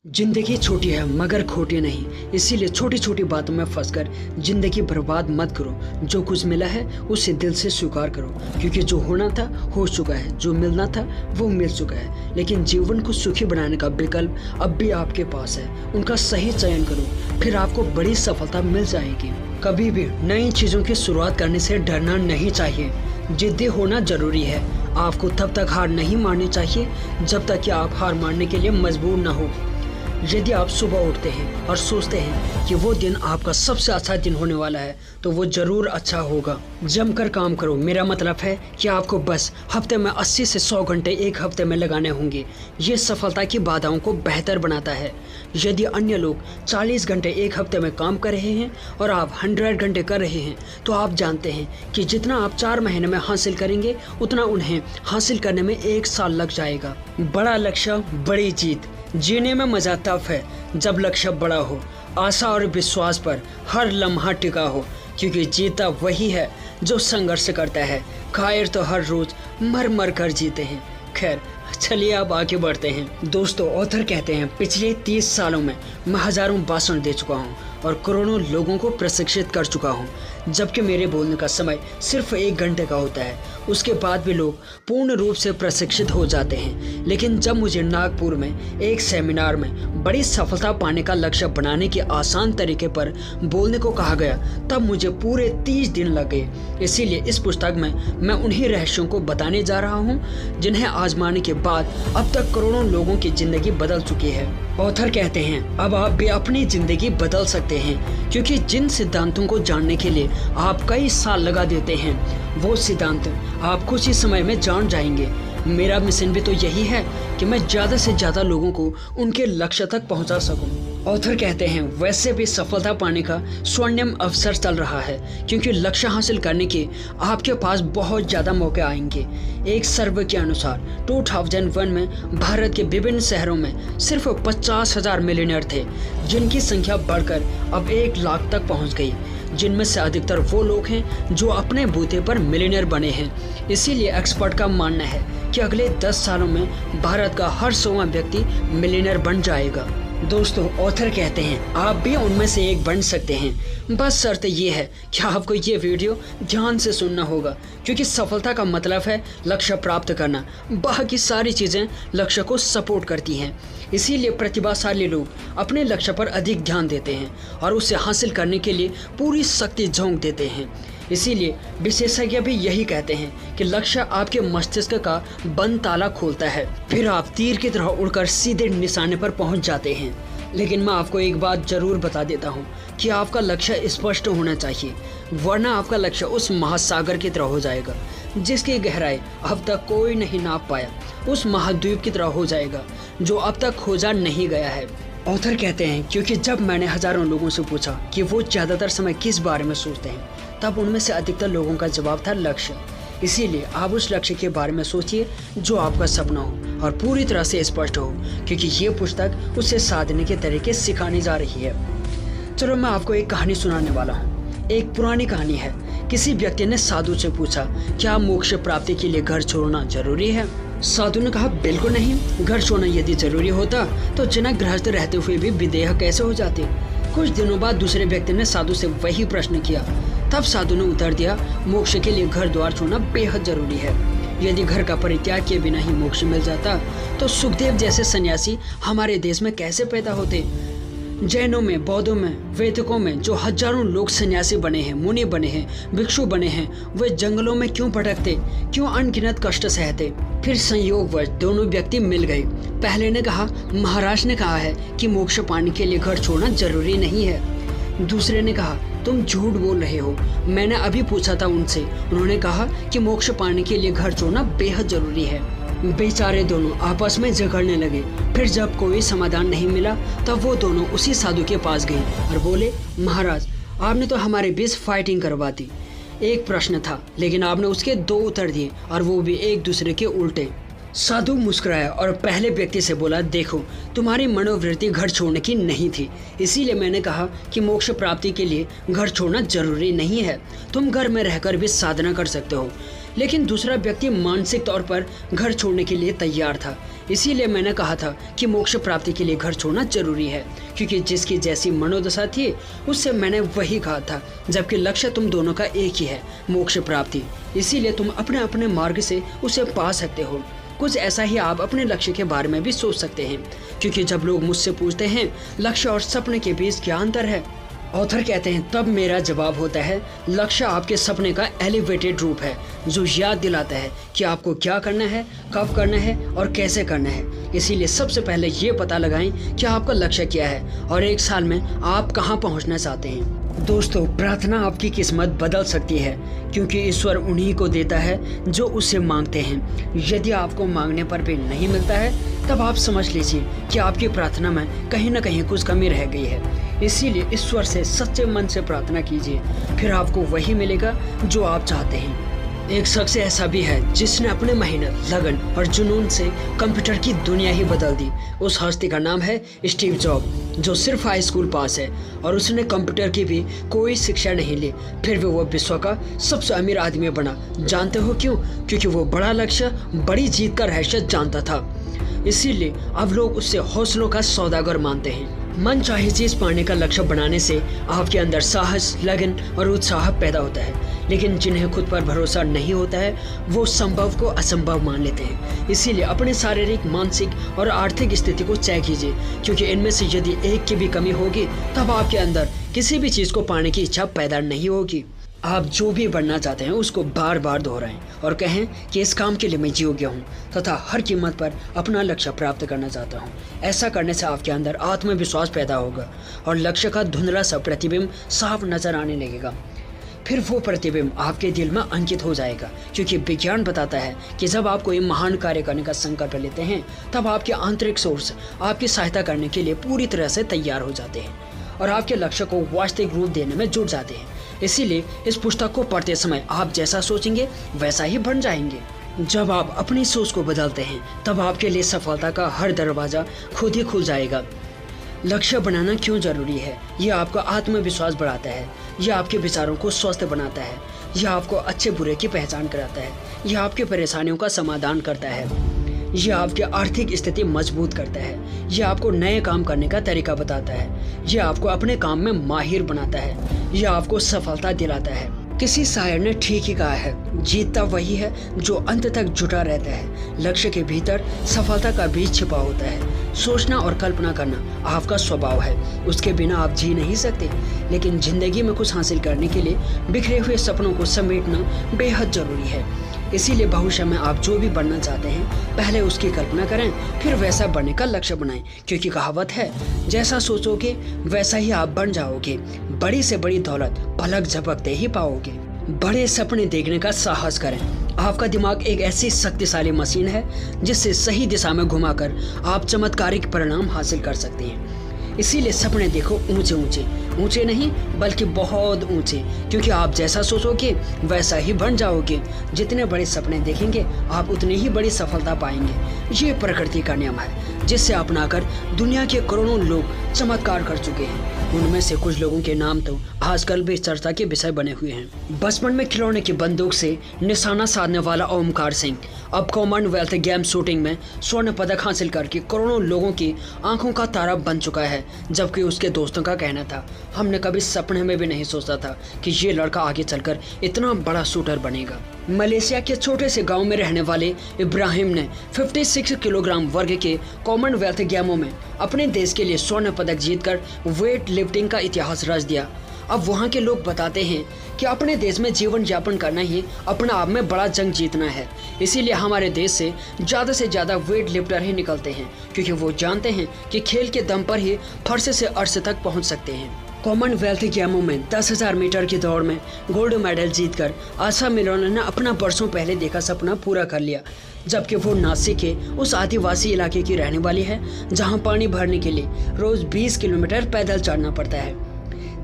जिंदगी छोटी है मगर खोटी नहीं, इसीलिए छोटी छोटी बातों में फंसकर जिंदगी बर्बाद मत करो। जो कुछ मिला है उसे दिल से स्वीकार करो, क्योंकि जो होना था हो चुका है, जो मिलना था वो मिल चुका है। लेकिन जीवन को सुखी बनाने का विकल्प अब भी आपके पास है, उनका सही चयन करो, फिर आपको बड़ी सफलता मिल जाएगी। कभी भी नई चीज़ों की शुरुआत करने से डरना नहीं चाहिए, जिद्दी होना जरूरी है। आपको तब तक हार नहीं माननी चाहिए जब तक कि आप हार मानने के लिए मजबूर न हो। यदि आप सुबह उठते हैं और सोचते हैं कि वो दिन आपका सबसे अच्छा दिन होने वाला है, तो वो ज़रूर अच्छा होगा। जमकर काम करो, मेरा मतलब है कि आपको बस हफ्ते में 80 से 100 घंटे एक हफ्ते में लगाने होंगे। ये सफलता की बाधाओं को बेहतर बनाता है। यदि अन्य लोग 40 घंटे एक हफ्ते में काम कर रहे हैं और आप 100 घंटे कर रहे हैं, तो आप जानते हैं कि जितना आप 4 महीने में हासिल करेंगे उतना उन्हें हासिल करने में 1 साल लग जाएगा। बड़ा लक्ष्य, बड़ी जीत। जीने में मजा तब है जब लक्ष्य बड़ा हो, आशा और विश्वास पर हर लम्हा टिका हो, क्योंकि जीता वही है जो संघर्ष करता है। कायर तो हर रोज मर मर कर जीते हैं। खैर, चलिए अब आगे बढ़ते हैं। दोस्तों, ऑथर कहते हैं, पिछले 30 सालों में मैं हजारों भाषण दे चुका हूँ और करोड़ों लोगों को प्रशिक्षित कर चुका हूँ, जबकि मेरे बोलने का समय सिर्फ 1 घंटे का होता है। उसके बाद भी लोग पूर्ण रूप से प्रशिक्षित हो जाते हैं। लेकिन जब मुझे नागपुर में एक सेमिनार में बड़ी सफलता पाने का लक्ष्य बनाने के आसान तरीके पर बोलने को कहा गया, तब मुझे पूरे 30 दिन लग गए। इसीलिए इस पुस्तक में मैं उन्हीं रहस्यों को बताने जा रहा हूँ जिन्हें आजमाने के बाद अब तक करोड़ों लोगों की जिंदगी बदल चुकी है। ऑथर कहते हैं, अब आप भी अपनी जिंदगी बदल सकते हैं, क्योंकि जिन सिद्धांतों को जानने के लिए आप कई साल लगा देते हैं, वो सिद्धांत आप कुछ ही समय में जान जाएंगे। मेरा मिशन भी तो यही है कि मैं ज़्यादा से ज़्यादा लोगों को उनके लक्ष्य तक पहुंचा सकूं। ऑथर कहते हैं, वैसे भी सफलता पाने का स्वर्णिम अवसर चल रहा है, क्योंकि लक्ष्य हासिल करने के आपके पास बहुत ज़्यादा मौके आएंगे। एक सर्वे के अनुसार 2001 में भारत के विभिन्न शहरों में सिर्फ 50,000 मिलियनेयर थे, जिनकी संख्या बढ़कर अब 1 लाख तक पहुंच गई, जिनमें से अधिकतर वो लोग हैं जो अपने बूते पर मिलियनेयर बने हैं। इसीलिए एक्सपर्ट का मानना है कि अगले 10 सालों में भारत का हर 100वां व्यक्ति मिलियनेयर बन जाएगा। दोस्तों, ऑथर कहते हैं, आप भी उनमें से एक बन सकते हैं। बस शर्त ये है कि आपको ये वीडियो ध्यान से सुनना होगा, क्योंकि सफलता का मतलब है लक्ष्य प्राप्त करना। बाकी सारी चीज़ें लक्ष्य को सपोर्ट करती हैं। इसीलिए प्रतिभाशाली लोग अपने लक्ष्य पर अधिक ध्यान देते हैं और उसे हासिल करने के लिए पूरी शक्ति झोंक देते हैं। इसीलिए विशेषज्ञ भी यही कहते हैं कि लक्ष्य आपके मस्तिष्क का बंद ताला खोलता है, फिर आप तीर की तरह उड़कर सीधे निशाने पर पहुंच जाते हैं। लेकिन मैं आपको एक बात जरूर बता देता हूं कि आपका लक्ष्य स्पष्ट होना चाहिए, वरना आपका लक्ष्य उस महासागर की तरह हो जाएगा जिसकी गहराई अब तक कोई नहीं नाप पाया, उस महाद्वीप की तरह हो जाएगा जो अब तक खोजा नहीं गया है। ऑथर कहते हैं, क्योंकि जब मैंने हजारों लोगों से पूछा कि वो ज़्यादातर समय किस बारे में सोचते हैं, तब उनमें से अधिकतर लोगों का जवाब था लक्ष्य। इसीलिए आप उस लक्ष्य के बारे में सोचिए जो आपका सपना हो और पूरी तरह से स्पष्ट हो, क्योंकि ये पुस्तक उसे साधने के तरीके सिखाने जा रही है। चलो, मैं आपको एक कहानी सुनाने वाला हूँ। एक पुरानी कहानी है। किसी व्यक्ति ने साधु से पूछा, क्या मोक्ष प्राप्ति के लिए घर छोड़ना जरूरी है? साधु ने कहा, बिल्कुल नहीं। घर छोड़ना यदि जरूरी होता तो जनक गृहस्थ रहते हुए भी विदेह कैसे हो जाते? कुछ दिनों बाद दूसरे व्यक्ति ने साधु से वही प्रश्न किया। तब साधु ने उत्तर दिया, मोक्ष के लिए घर द्वार छोड़ना बेहद जरूरी है। यदि घर का परित्याग किए बिना ही मोक्ष मिल जाता तो सुखदेव जैसे सन्यासी हमारे देश में कैसे पैदा होते? जैनों में, बौद्धों में, वैदिकों में जो हजारों लोग सन्यासी बने हैं, मुनि बने हैं, भिक्षु बने हैं, वे जंगलों में क्यों भटकते, क्यों अनगिनत कष्ट सहते? फिर संयोगवश दोनों व्यक्ति मिल गए। पहले ने कहा, महाराज ने कहा है कि मोक्ष पाने के लिए घर छोड़ना जरूरी नहीं है। दूसरे ने कहा, तुम झूठ बोल रहे हो, मैंने अभी पूछा था उनसे, उन्होंने कहा कि मोक्ष पाने के लिए घर छोड़ना बेहद जरूरी है। बेचारे दोनों आपस में झगड़ने लगे। फिर जब कोई समाधान नहीं मिला तब वो दोनों उसी साधु के पास गए और बोले, महाराज, आपने तो हमारे बीच फाइटिंग करवा दी। एक प्रश्न था, लेकिन आपने उसके 2 उत्तर दिए और वो भी एक दूसरे के उल्टे। साधु मुस्कुराया और पहले व्यक्ति से बोला, देखो, तुम्हारी मनोवृत्ति घर छोड़ने की नहीं थी, इसीलिए मैंने कहा कि मोक्ष प्राप्ति के लिए घर छोड़ना जरूरी नहीं है। तुम घर में रहकर भी साधना कर सकते हो। लेकिन दूसरा व्यक्ति मानसिक तौर पर घर छोड़ने के लिए तैयार था, इसीलिए मैंने कहा था कि मोक्ष प्राप्ति के लिए घर छोड़ना जरूरी है, क्योंकि जिसकी जैसी मनोदशा थी उससे मैंने वही कहा था। जबकि लक्ष्य तुम दोनों का एक ही है, मोक्ष प्राप्ति। इसीलिए तुम अपने अपने मार्ग से उसे पा सकते हो। कुछ ऐसा ही आप अपने लक्ष्य के बारे में भी सोच सकते हैं, क्योंकि जब लोग मुझसे पूछते हैं लक्ष्य और सपने के बीच क्या अंतर है, ऑथर कहते हैं, तब मेरा जवाब होता है लक्ष्य आपके सपने का एलिवेटेड रूप है, जो याद दिलाता है कि आपको क्या करना है, कब करना है और कैसे करना है। इसीलिए सबसे पहले ये पता लगाएं कि आपका लक्ष्य क्या है और 1 साल में आप कहां पहुंचना चाहते हैं। दोस्तों, प्रार्थना आपकी किस्मत बदल सकती है, क्योंकि ईश्वर उन्हीं को देता है जो उससे मांगते हैं। यदि आपको मांगने पर भी नहीं मिलता है, तब आप समझ लीजिए कि आपकी प्रार्थना में कहीं ना कहीं कुछ कमी रह गई है। इसीलिए ईश्वर से सच्चे मन से प्रार्थना कीजिए, फिर आपको वही मिलेगा जो आप चाहते हैं। एक शख्स ऐसा भी है जिसने अपने मेहनत, लगन और जुनून से कंप्यूटर की दुनिया ही बदल दी। उस हस्ती का नाम है स्टीव जॉब, जो सिर्फ हाई स्कूल पास है और उसने कंप्यूटर की भी कोई शिक्षा नहीं ली, फिर भी वो विश्व का सबसे अमीर आदमी बना। जानते हो क्यों? क्योंकि वो बड़ा लक्ष्य, बड़ी जीत का रहस्य जानता था। इसीलिए अब लोग उससे हौसलों का सौदागर मानते हैं। मन चाहे चीज पाने का लक्ष्य बनाने से आपके अंदर साहस, लगन और उत्साह पैदा होता है, लेकिन जिन्हें खुद पर भरोसा नहीं होता है वो संभव को असंभव मान लेते हैं। इसीलिए अपने शारीरिक, मानसिक और आर्थिक स्थिति को चेक कीजिए, क्योंकि इनमें से यदि एक की भी कमी होगी तब आपके अंदर किसी भी चीज को पाने की इच्छा पैदा नहीं होगी। आप जो भी बनना चाहते हैं उसको बार बार दोहराएं और कहें कि इस काम के लिए मैं योग्य हूँ तथा हर कीमत पर अपना लक्ष्य प्राप्त करना चाहता हूँ। ऐसा करने से आपके अंदर आत्मविश्वास पैदा होगा और लक्ष्य का धुंधला सा प्रतिबिंब साफ नजर आने लगेगा। फिर वो प्रतिबिंब आपके दिल में अंकित हो जाएगा, क्योंकि विज्ञान बताता है कि जब आप कोई महान कार्य करने का संकल्प लेते हैं तब आपके आंतरिक सोर्स आपकी सहायता करने के लिए पूरी तरह से तैयार हो जाते हैं और आपके लक्ष्य को वास्तविक रूप देने में जुट जाते हैं। इसीलिए इस पुस्तक को पढ़ते समय आप जैसा सोचेंगे वैसा ही बन जाएंगे। जब आप अपनी सोच को बदलते हैं तब आपके लिए सफलता का हर दरवाजा खुद ही खुल जाएगा। लक्ष्य बनाना क्यों जरूरी है? यह आपका आत्मविश्वास बढ़ाता है, यह आपके विचारों को स्वस्थ बनाता है, यह आपको अच्छे बुरे की पहचान कराता है, यह आपकी परेशानियों का समाधान करता है, यह आपकी आर्थिक स्थिति मजबूत करता है, यह आपको नए काम करने का तरीका बताता है, यह आपको अपने काम में माहिर बनाता है, यह आपको सफलता दिलाता है। किसी शायर ने ठीक ही कहा है, जीतता वही है जो अंत तक जुटा रहता है। लक्ष्य के भीतर सफलता का बीज छिपा होता है। सोचना और कल्पना करना आपका स्वभाव है, उसके बिना आप जी नहीं सकते। लेकिन जिंदगी में कुछ हासिल करने के लिए बिखरे हुए सपनों को समेटना बेहद जरूरी है। इसीलिए भविष्य में आप जो भी बनना चाहते हैं पहले उसकी कल्पना करें, फिर वैसा बनने का लक्ष्य बनाएं, क्योंकि कहावत है, जैसा सोचोगे वैसा ही आप बन जाओगे। बड़ी से बड़ी दौलत पलक झपकते ही पाओगे। बड़े सपने देखने का साहस करें। आपका दिमाग एक ऐसी शक्तिशाली मशीन है जिससे सही दिशा में घुमाकर आप चमत्कारिक परिणाम हासिल कर सकते हैं। इसीलिए सपने देखो ऊंचे ऊंचे, ऊंचे नहीं बल्कि बहुत ऊंचे, क्योंकि आप जैसा सोचोगे वैसा ही बन जाओगे। जितने बड़े सपने देखेंगे आप उतनी ही बड़ी सफलता पाएंगे। ये प्रकृति का नियम है जिससे अपनाकर दुनिया के करोड़ों लोग चमत्कार कर चुके हैं। उनमें से कुछ लोगों के नाम तो आजकल भी चर्चा के विषय बने हुए हैं। बचपन में खिलौने की बंदूक से निशाना साधने वाला ओमकार सिंह अब कॉमनवेल्थ गेम शूटिंग में स्वर्ण पदक हासिल करके करोड़ों लोगों की आंखों का तारा बन चुका है। जबकि उसके दोस्तों का कहना था, हमने कभी सपने में भी नहीं सोचा था कि ये लड़का आगे चलकर इतना बड़ा शूटर बनेगा। मलेशिया के छोटे से गांव में रहने वाले इब्राहिम ने 56 किलोग्राम वर्ग के कॉमनवेल्थ गेमों में अपने देश के लिए स्वर्ण पदक जीतकर वेट लिफ्टिंग का इतिहास रच दिया। अब वहाँ के लोग बताते हैं कि अपने देश में जीवन यापन करना ही अपने आप में बड़ा जंग जीतना है। इसीलिए हमारे देश से ज़्यादा वेट लिफ्टर ही निकलते हैं, क्योंकि वो जानते हैं कि खेल के दम पर ही फर्श से अर्श तक पहुँच सकते हैं। कॉमनवेल्थ गेमों में 10,000 मीटर की दौड़ में गोल्ड मेडल जीतकर आशा मिलोना ने अपना बरसों पहले देखा सपना पूरा कर लिया। जबकि वो नासिक के उस आदिवासी इलाके की रहने वाली है जहां पानी भरने के लिए रोज 20 किलोमीटर पैदल चढ़ना पड़ता है।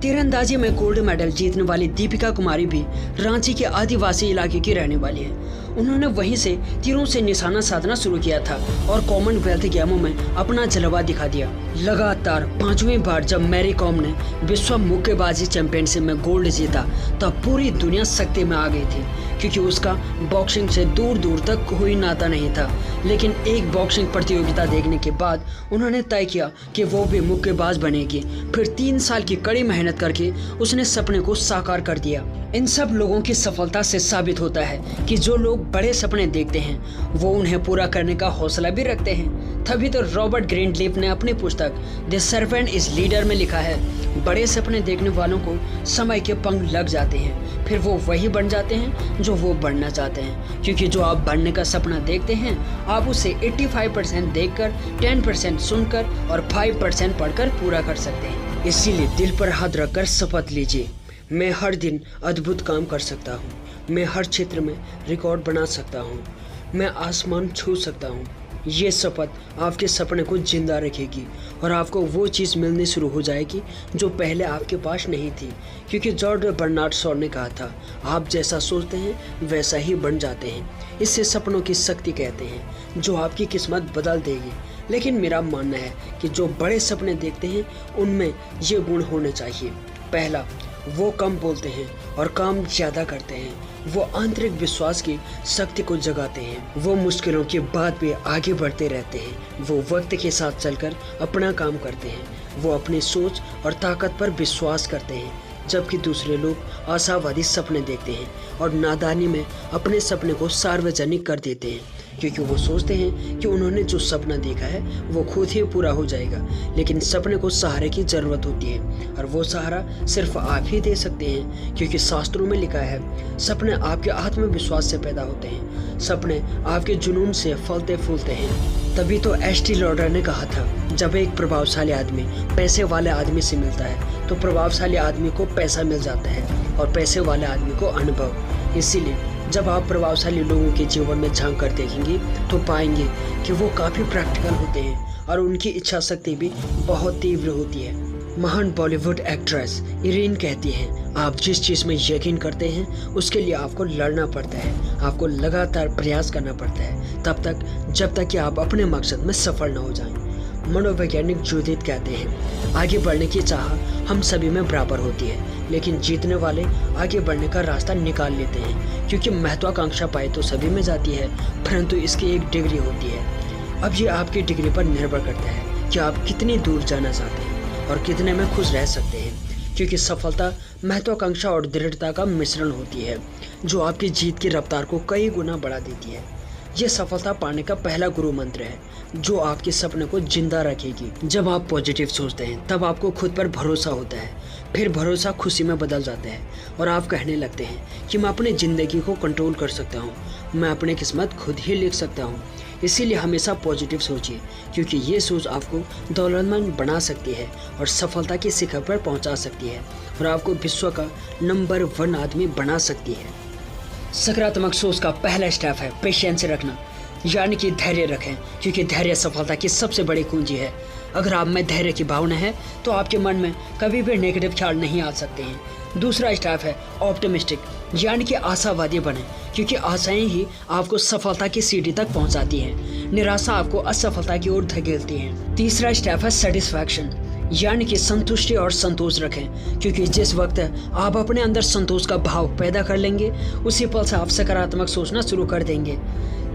तीरंदाजी में गोल्ड मेडल जीतने वाली दीपिका कुमारी भी रांची के आदिवासी इलाके की रहने वाली है। उन्होंने वहीं से तीरों से निशाना साधना शुरू किया था और कॉमनवेल्थ गेमों में अपना जलवा दिखा दिया। लगातार 5वीं बार जब मैरी कॉम ने विश्व मुक्केबाजी चैंपियनशिप में गोल्ड जीता तब पूरी दुनिया सख्ती में आ गई थी, क्योंकि उसका बॉक्सिंग से दूर दूर तक कोई नाता नहीं था। लेकिन एक बॉक्सिंग प्रतियोगिता देखने के बाद उन्होंने तय किया कि वो भी मुक्केबाज बनेगी। फिर 3 साल की कड़ी मेहनत करके उसने सपने को साकार कर दिया। इन सब लोगों की सफलता से साबित होता है कि जो लोग बड़े सपने देखते हैं वो उन्हें पूरा करने का हौसला भी रखते हैं। तभी तो रॉबर्ट ग्रीनलीफ ने अपनी पुस्तक द सर्वेंट इज लीडर में लिखा है, बड़े सपने देखने वालों को समय के पंख लग जाते हैं, फिर वो वही बन जाते हैं जो वो बनना चाहते हैं। क्योंकि जो आप बनने का सपना देखते हैं आप उसे 85% देखकर, 10% सुनकर और 5% पढ़कर पूरा कर सकते हैं। इसीलिए दिल पर हाथ रखकर शपथ लीजिए, मैं हर दिन अद्भुत काम कर सकता हूँ, मैं हर क्षेत्र में रिकॉर्ड बना सकता हूँ, मैं आसमान छू सकता हूँ। ये शपथ आपके सपने को जिंदा रखेगी और आपको वो चीज़ मिलनी शुरू हो जाएगी जो पहले आपके पास नहीं थी। क्योंकि जॉर्ज बर्नार्ड शॉ ने कहा था, आप जैसा सोचते हैं वैसा ही बन जाते हैं। इससे सपनों की शक्ति कहते हैं जो आपकी किस्मत बदल देगी। लेकिन मेरा मानना है कि जो बड़े सपने देखते हैं उनमें ये गुण होने चाहिए। पहला, वो कम बोलते हैं और काम ज़्यादा करते हैं। वो आंतरिक विश्वास की शक्ति को जगाते हैं। वो मुश्किलों के बाद भी आगे बढ़ते रहते हैं। वो वक्त के साथ चलकर अपना काम करते हैं। वो अपनी सोच और ताकत पर विश्वास करते हैं, जबकि दूसरे लोग आशावादी सपने देखते हैं और नादानी में अपने सपने को सार्वजनिक कर देते हैं। क्योंकि वो सोचते हैं कि उन्होंने जो सपना देखा है वो खुद ही पूरा हो जाएगा। लेकिन सपने को सहारे की ज़रूरत होती है और वो सहारा सिर्फ आप ही दे सकते हैं। क्योंकि शास्त्रों में लिखा है, सपने आपके आत्मविश्वास से पैदा होते हैं, सपने आपके जुनून से फलते फूलते हैं। तभी तो एस्टी लॉडर ने कहा था, जब एक प्रभावशाली आदमी पैसे वाले आदमी से मिलता है तो प्रभावशाली आदमी को पैसा मिल जाता है और पैसे वाले आदमी को अनुभव। इसीलिए जब आप प्रभावशाली लोगों के जीवन में झांक कर देखेंगे तो पाएंगे कि वो काफ़ी प्रैक्टिकल होते हैं और उनकी इच्छा शक्ति भी बहुत तीव्र होती है। महान बॉलीवुड एक्ट्रेस इरीन कहती हैं, आप जिस चीज़ में यकीन करते हैं उसके लिए आपको लड़ना पड़ता है, आपको लगातार प्रयास करना पड़ता है, तब तक जब तक कि आप अपने मकसद में सफल न हो जाएं। मनोवैज्ञानिक जूडिथ कहते हैं, आगे बढ़ने की चाह हम सभी में बराबर होती है, लेकिन जीतने वाले आगे बढ़ने का रास्ता निकाल लेते हैं। क्योंकि महत्वाकांक्षा पाए तो सभी में जाती है, परंतु इसकी एक डिग्री होती है। अब ये आपकी डिग्री पर निर्भर करता है कि आप कितनी दूर जाना चाहते हैं और कितने में खुश रह सकते हैं। क्योंकि सफलता महत्वाकांक्षा और दृढ़ता का मिश्रण होती है जो आपकी जीत की रफ्तार को कई गुना बढ़ा देती है। ये सफलता पाने का पहला गुरु मंत्र है जो आपके सपने को जिंदा रखेगी। जब आप पॉजिटिव सोचते हैं तब आपको खुद पर भरोसा होता है, फिर भरोसा खुशी में बदल जाता है और आप कहने लगते हैं कि मैं अपनी ज़िंदगी को कंट्रोल कर सकता हूँ, मैं अपनी किस्मत खुद ही लिख सकता हूँ। इसीलिए हमेशा पॉजिटिव सोचिए, क्योंकि ये सोच आपको दौलतमंद बना सकती है और सफलता की शिखर पर पहुँचा सकती है और आपको विश्व का नंबर 1 आदमी बना सकती है। सकारात्मक सोच का पहला स्टेप है पेशेंस रखना, यानी कि धैर्य रखें, क्योंकि धैर्य सफलता की सबसे बड़ी कुंजी है। अगर आप में धैर्य की भावना है तो आपके मन में कभी भी नेगेटिव ख्याल नहीं आ सकते हैं। दूसरा स्टेप है ऑप्टिमिस्टिक, यानी कि आशावादी बने, क्योंकि आशाएं ही आपको सफलता की सीढ़ी तक पहुंचाती हैं, निराशा आपको असफलता की ओर धकेलती है। तीसरा स्टेप है सेटिस्फैक्शन, यानी कि संतुष्टि और संतोष रखें, क्योंकि जिस वक्त आप अपने अंदर संतोष का भाव पैदा कर लेंगे उसी पल से आप सकारात्मक सोचना शुरू कर देंगे।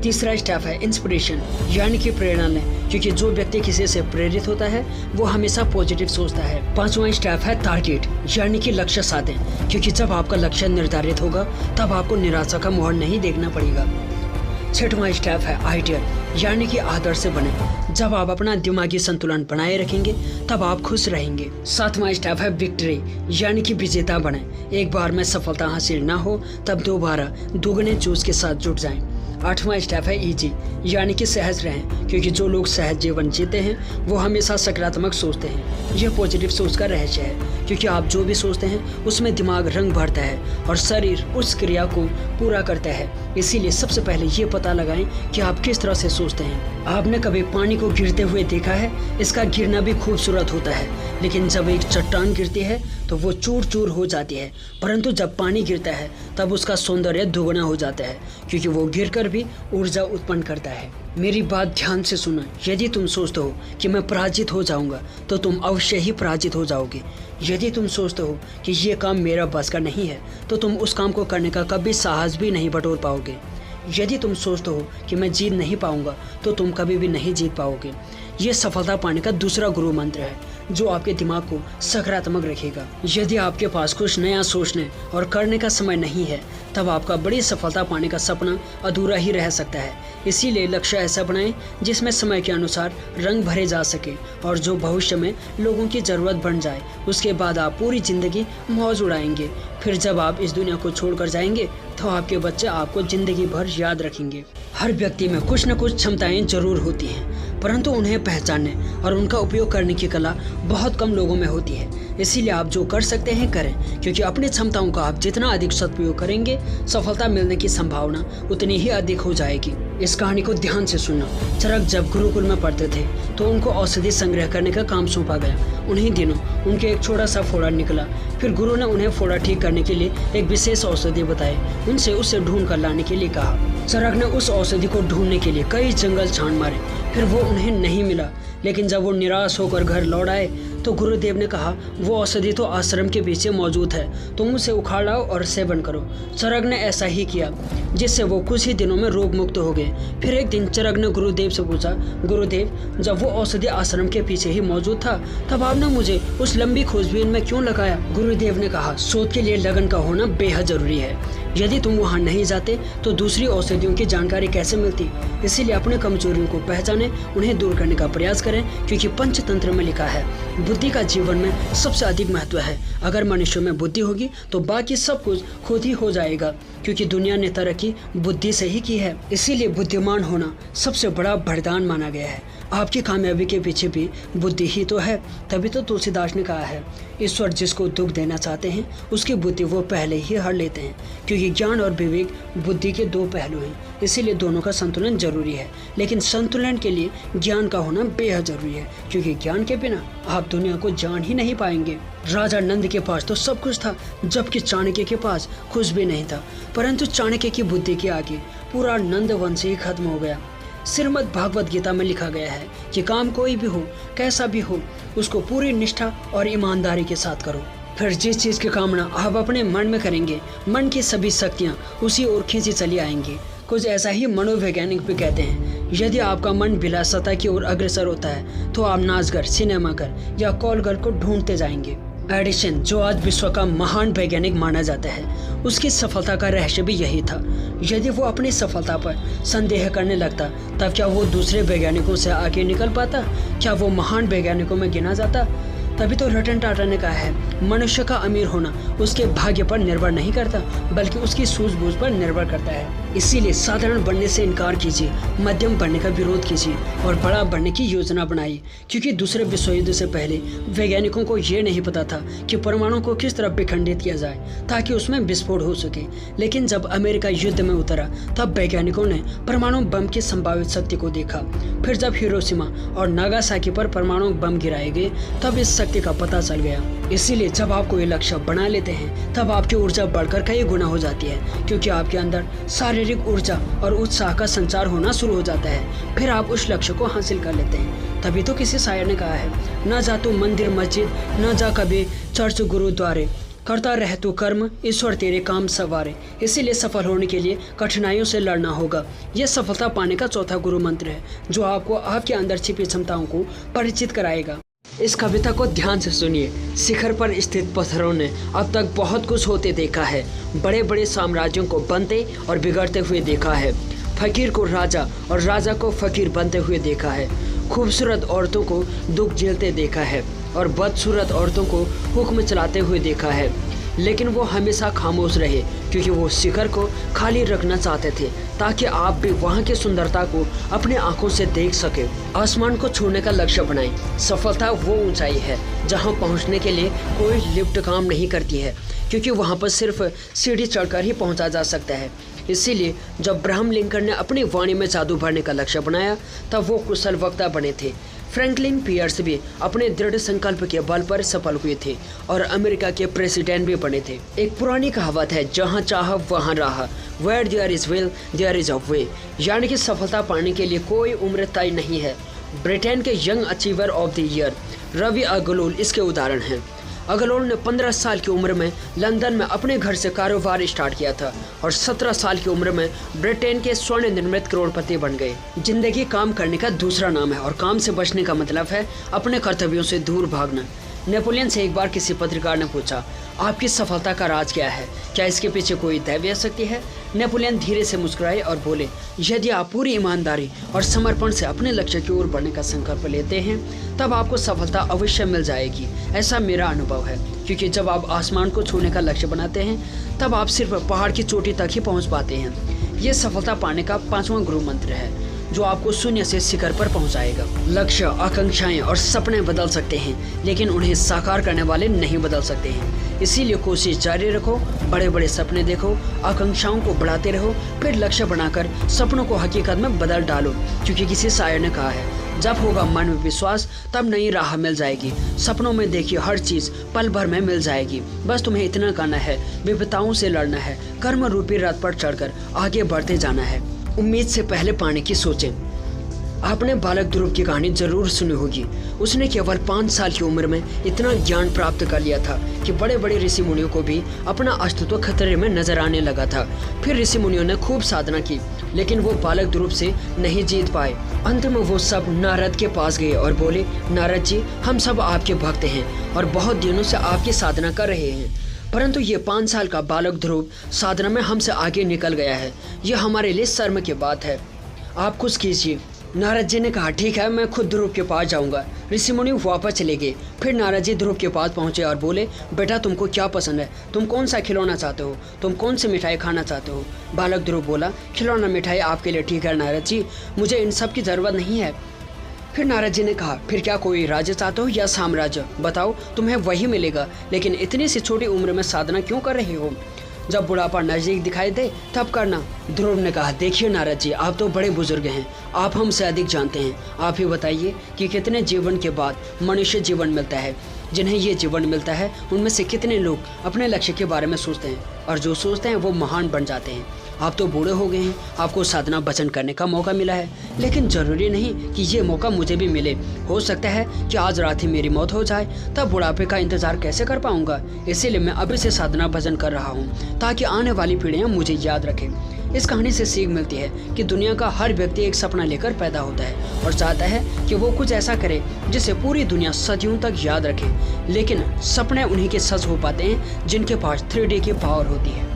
तीसरा स्टेप है इंस्पिरेशन, यानी कि प्रेरणा लें, क्योंकि जो व्यक्ति किसी से प्रेरित होता है वो हमेशा पॉजिटिव सोचता है। पांचवा स्टेप है टारगेट, यानी कि लक्ष्य साधें, क्योंकि जब आपका लक्ष्य निर्धारित होगा तब आपको निराशा का मोहर नहीं देखना पड़ेगा। छठवां स्टेप है आइडियल, यानी कि आदर्श बने, जब आप अपना दिमागी संतुलन बनाए रखेंगे तब आप खुश रहेंगे। सातवां स्टेप है विक्ट्री, यानी कि विजेता बने, एक बार में सफलता हासिल ना हो तब दोबारा दुगने जोश के साथ जुट जाएं। आठवां स्टेप है इजी, यानी कि सहज रहें, क्योंकि जो लोग सहज जीवन जीते हैं वो हमेशा सकारात्मक सोचते हैं। यह पॉजिटिव सोच का रहस्य है, क्योंकि आप जो भी सोचते हैं उसमें दिमाग रंग भरता है और शरीर उस क्रिया को पूरा करता है। इसीलिए सबसे पहले ये पता लगाएं कि आप किस तरह से सोचते हैं। आपने कभी पानी को गिरते हुए देखा है? इसका गिरना भी खूबसूरत होता है, लेकिन जब एक चट्टान गिरती है तो वो चूर चूर हो जाती है, परंतु जब पानी गिरता है तब उसका सौंदर्य दुगना हो जाता है, क्योंकि वो गिरकर भी ऊर्जा उत्पन्न करता है। मेरी बात ध्यान से सुनो। यदि तुम सोचते हो कि मैं पराजित हो जाऊंगा तो तुम अवश्य ही पराजित हो जाओगे। यदि तुम सोचते हो कि ये काम मेरा बस का नहीं है तो तुम उस काम को करने का कभी साहस भी नहीं बटोर पाओगे। यदि तुम सोचते हो कि मैं जीत नहीं पाऊंगा तो तुम कभी भी नहीं जीत पाओगे। ये सफलता पाने का दूसरा गुरु मंत्र है जो आपके दिमाग को सकारात्मक रखेगा। यदि आपके पास कुछ नया सोचने और करने का समय नहीं है तब आपका बड़ी सफलता पाने का सपना अधूरा ही रह सकता है। इसीलिए लक्ष्य ऐसा बनाएं जिसमें समय के अनुसार रंग भरे जा सके और जो भविष्य में लोगों की ज़रूरत बन जाए। उसके बाद आप पूरी ज़िंदगी मौज उड़ाएंगे। फिर जब आप इस दुनिया को छोड़कर जाएंगे तो आपके बच्चे आपको ज़िंदगी भर याद रखेंगे। हर व्यक्ति में कुछ न कुछ क्षमताएं जरूर होती हैं, परंतु उन्हें पहचानने और उनका उपयोग करने की कला बहुत कम लोगों में होती है। इसीलिए आप जो कर सकते हैं करें, क्योंकि अपनी क्षमताओं का आप जितना अधिक सदुपयोग करेंगे सफलता मिलने की संभावना उतनी ही अधिक हो जाएगी। इस कहानी को ध्यान से सुनना। चरक जब गुरुकुल में पढ़ते थे तो उनको औषधि संग्रह करने का काम सौंपा गया। उन्हीं दिनों उनके एक छोटा सा फोड़ा निकला। फिर गुरु ने उन्हें फोड़ा ठीक करने के लिए एक विशेष औषधि बताई। उनसे उसे ढूंढ कर लाने के लिए कहा। चरक ने उस औषधि को ढूंढने के लिए कई जंगल छान मारे, फिर वो उन्हें नहीं मिला। लेकिन जब वो निराश होकर घर लौट आए तो गुरुदेव ने कहा, वो औषधि तो आश्रम के पीछे मौजूद है, तुम उसे उखाड़ लाओ और सेवन करो। चरक ने ऐसा ही किया, जिससे वो कुछ ही दिनों में रोग मुक्त हो गए। फिर एक दिन चरक ने गुरुदेव से पूछा, गुरुदेव, जब वो औषधि आश्रम के पीछे ही मौजूद था तब आपने मुझे उस लंबी खोजबीन में क्यों लगाया? गुरुदेव ने कहा, शोध के लिए लगन का होना बेहद जरूरी है। यदि तुम वहाँ नहीं जाते तो दूसरी औषधियों की जानकारी कैसे मिलती? इसीलिए अपने कमजोरियों को पहचाने, उन्हें दूर करने का प्रयास करें, क्योंकि पंचतंत्र में लिखा है बुद्धि का जीवन में सबसे अधिक महत्व है। अगर मनुष्य में बुद्धि होगी तो बाकी सब कुछ खुद ही हो जाएगा, क्योंकि दुनिया ने तरक्की बुद्धि से ही की है। इसीलिए बुद्धिमान होना सबसे बड़ा वरदान माना गया है। आपकी कामयाबी के पीछे भी बुद्धि ही तो है। तभी तो तुलसीदास ने कहा है, ईश्वर जिसको दुख देना चाहते हैं उसकी बुद्धि वो पहले ही हर लेते हैं, क्योंकि ज्ञान और विवेक बुद्धि के दो पहलू हैं। इसीलिए दोनों का संतुलन जरूरी है, लेकिन संतुलन के लिए ज्ञान का होना बेहद जरूरी है, क्योंकि ज्ञान के बिना आप दुनिया को जान ही नहीं पाएंगे। राजा नंद के पास तो सब कुछ था, जबकि चाणक्य के पास कुछ भी नहीं था। परंतु चाणक्य की बुद्धि के आगे पूरा नंद वंश ही खत्म हो गया। श्रीमद् भागवत गीता में लिखा गया है कि काम कोई भी हो, कैसा भी हो, उसको पूरी निष्ठा और ईमानदारी के साथ करो। फिर जिस चीज़ की कामना आप अपने मन में करेंगे, मन की सभी शक्तियाँ उसी ओर खींची चली आएंगी। कुछ ऐसा ही मनोवैज्ञानिक भी कहते हैं, यदि आपका मन विलासिता की ओर अग्रसर होता है तो आप नाचघर, सिनेमाघर या कॉलघर को ढूंढते जाएंगे। एडिसन, जो आज विश्व का महान वैज्ञानिक माना जाता है, उसकी सफलता का रहस्य भी यही था। यदि वो अपनी सफलता पर संदेह करने लगता तब क्या वो दूसरे वैज्ञानिकों से आगे निकल पाता? क्या वो महान वैज्ञानिकों में गिना जाता? तभी तो रतन टाटा ने कहा है, मनुष्य का अमीर होना उसके भाग्य पर निर्भर नहीं करता, बल्कि उसकी सूझबूझ पर निर्भर करता है। इसीलिए साधारण बनने से इनकार कीजिए, मध्यम बनने का विरोध कीजिए और बड़ा बनने की योजना बनाइए। क्योंकि दूसरे विश्व युद्ध से पहले वैज्ञानिकों को ये नहीं पता था कि परमाणु को किस तरह विखंडित किया जाए ताकि उसमें विस्फोट हो सके। लेकिन जब अमेरिका युद्ध में उतरा तब वैज्ञानिकों ने परमाणु बम की संभावित शक्ति को देखा। फिर जब हिरोशिमा और नागासाकी पर परमाणु बम गिराए गए तब इस शक्ति का पता चल गया। इसीलिए जब आप कोई लक्ष्य बना लेते हैं तब आपकी ऊर्जा बढ़कर कई गुना हो जाती है, क्योंकि आपके अंदर शारीरिक ऊर्जा और उत्साह का संचार होना शुरू हो जाता है। फिर आप उस लक्ष्य को हासिल कर लेते हैं। तभी तो किसी शायर ने कहा है, न जा तू मंदिर मस्जिद, न जा कभी चर्च गुरुद्वारे, करता रह तू कर्म, ईश्वर तेरे काम सवारे। इसीलिए सफल होने के लिए कठिनाइयों से लड़ना होगा। यह सफलता पाने का चौथा गुरु मंत्र है, जो आपको आपके अंदर छिपी क्षमताओं को परिचित कराएगा। इस कविता को ध्यान से सुनिए। शिखर पर स्थित पत्थरों ने अब तक बहुत कुछ होते देखा है। बड़े बड़े साम्राज्यों को बनते और बिगड़ते हुए देखा है। फकीर को राजा और राजा को फकीर बनते हुए देखा है। खूबसूरत औरतों को दुख झेलते देखा है और बदसूरत औरतों को हुक्म चलाते हुए देखा है। लेकिन वो हमेशा खामोश रहे, क्योंकि वो शिखर को खाली रखना चाहते थे ताकि आप भी वहाँ की सुंदरता को अपने आंखों से देख सके। आसमान को छूने का लक्ष्य बनाएं। सफलता वो ऊंचाई है जहाँ पहुँचने के लिए कोई लिफ्ट काम नहीं करती है, क्योंकि वहाँ पर सिर्फ सीढ़ी चढ़कर ही पहुँचा जा सकता है। इसीलिए जब अब्राहम लिंकन ने अपनी वाणी में जादू भरने का लक्ष्य बनाया तब वो कुशल वक्ता बने थे। फ्रैंकलिन पियर्स भी अपने दृढ़ संकल्प के बल पर सफल हुए थे और अमेरिका के प्रेसिडेंट भी बने थे। एक पुरानी कहावत है, जहां चाह वहां राह, where there is will there is a way, यानी कि सफलता पाने के लिए कोई उम्र तय नहीं है। ब्रिटेन के young achiever of the year Ravi Agarwal इसके उदाहरण हैं। अग्रवाल ने 15 साल की उम्र में लंदन में अपने घर से कारोबार स्टार्ट किया था और 17 साल की उम्र में ब्रिटेन के स्वर्ण निर्मित करोड़पति बन गए। जिंदगी काम करने का दूसरा नाम है और काम से बचने का मतलब है अपने कर्तव्यों से दूर भागना। नेपोलियन से एक बार किसी पत्रकार ने पूछा, आपकी सफलता का राज क्या है? क्या इसके पीछे कोई दैवीय शक्ति है? नेपोलियन धीरे से मुस्कुराए और बोले, यदि आप पूरी ईमानदारी और समर्पण से अपने लक्ष्य की ओर बढ़ने का संकल्प लेते हैं तब आपको सफलता अवश्य मिल जाएगी। ऐसा मेरा अनुभव है, क्योंकि जब आप आसमान को छूने का लक्ष्य बनाते हैं तब आप सिर्फ पहाड़ की चोटी तक ही पहुंच पाते हैं। ये सफलता पाने का 5वां गुरु मंत्र है जो आपको शून्य से शिखर पर पहुंचाएगा। लक्ष्य, आकांक्षाएं और सपने बदल सकते हैं, लेकिन उन्हें साकार करने वाले नहीं बदल सकते हैं। इसीलिए कोशिश जारी रखो, बड़े बड़े सपने देखो, आकांक्षाओं को बढ़ाते रहो, फिर लक्ष्य बनाकर सपनों को हकीकत में बदल डालो। क्योंकि किसी शायर ने कहा है, जब होगा मन में विश्वास तब नई राह मिल जाएगी। सपनों में देखिए हर चीज पल भर में मिल जाएगी। बस तुम्हें इतना करना है, विपदाओं से लड़ना है, कर्म रूपी रथ पर चढ़कर आगे बढ़ते जाना है। उम्मीद से पहले पाने की सोचें। आपने बालक ध्रुव की कहानी जरूर सुनी होगी। उसने केवल 5 साल की उम्र में इतना ज्ञान प्राप्त कर लिया था कि बड़े बड़े ऋषि मुनियों को भी अपना अस्तित्व खतरे में नजर आने लगा था। फिर ऋषि मुनियों ने खूब साधना की, लेकिन वो बालक ध्रुव से नहीं जीत पाए। अंत में वो सब नारद के पास गए और बोले, नारद जी, हम सब आपके भक्त हैं और बहुत दिनों से आपकी साधना कर रहे हैं, परंतु ये 5 साल का बालक ध्रुव साधना में हमसे आगे निकल गया है। ये हमारे लिए शर्म की बात है, आप कुछ कीजिए। नारद जी ने कहा, ठीक है, मैं खुद ध्रुव के पास जाऊंगा। ऋषि मुनि वापस चले गए। फिर नारद जी ध्रुव के पास पहुंचे और बोले, बेटा तुमको क्या पसंद है? तुम कौन सा खिलौना चाहते हो? तुम कौन सी मिठाई खाना चाहते हो? बालक ध्रुव बोला, खिलौना मिठाई आपके लिए ठीक है नारद जी, मुझे इन सब की ज़रूरत नहीं है। फिर नारद जी ने कहा, फिर क्या कोई राज्य चाहते हो या साम्राज्य? बताओ, तुम्हें वही मिलेगा, लेकिन इतनी सी छोटी उम्र में साधना क्यों कर रहे हो? जब बुढ़ापा नजदीक दिखाई दे तब करना। ध्रुव ने कहा, देखिए नारद जी, आप तो बड़े बुजुर्ग हैं, आप हमसे अधिक जानते हैं। आप ही बताइए कि कितने जीवन के बाद मनुष्य जीवन मिलता है। जिन्हें ये जीवन मिलता है उनमें से कितने लोग अपने लक्ष्य के बारे में सोचते हैं, और जो सोचते हैं वो महान बन जाते हैं। आप तो बूढ़े हो गए हैं, आपको साधना भजन करने का मौका मिला है, लेकिन जरूरी नहीं कि ये मौका मुझे भी मिले। हो सकता है कि आज रात ही मेरी मौत हो जाए, तब बुढ़ापे का इंतजार कैसे कर पाऊंगा? इसीलिए मैं अभी से साधना भजन कर रहा हूँ ताकि आने वाली पीढ़ियाँ मुझे याद रखें। इस कहानी से सीख मिलती है कि दुनिया का हर व्यक्ति एक सपना लेकर पैदा होता है और चाहता है कि वो कुछ ऐसा करे जिसे पूरी दुनिया सदियों तक याद रखे, लेकिन सपने उन्हीं के सच हो पाते हैं जिनके पास 3D की पावर होती है।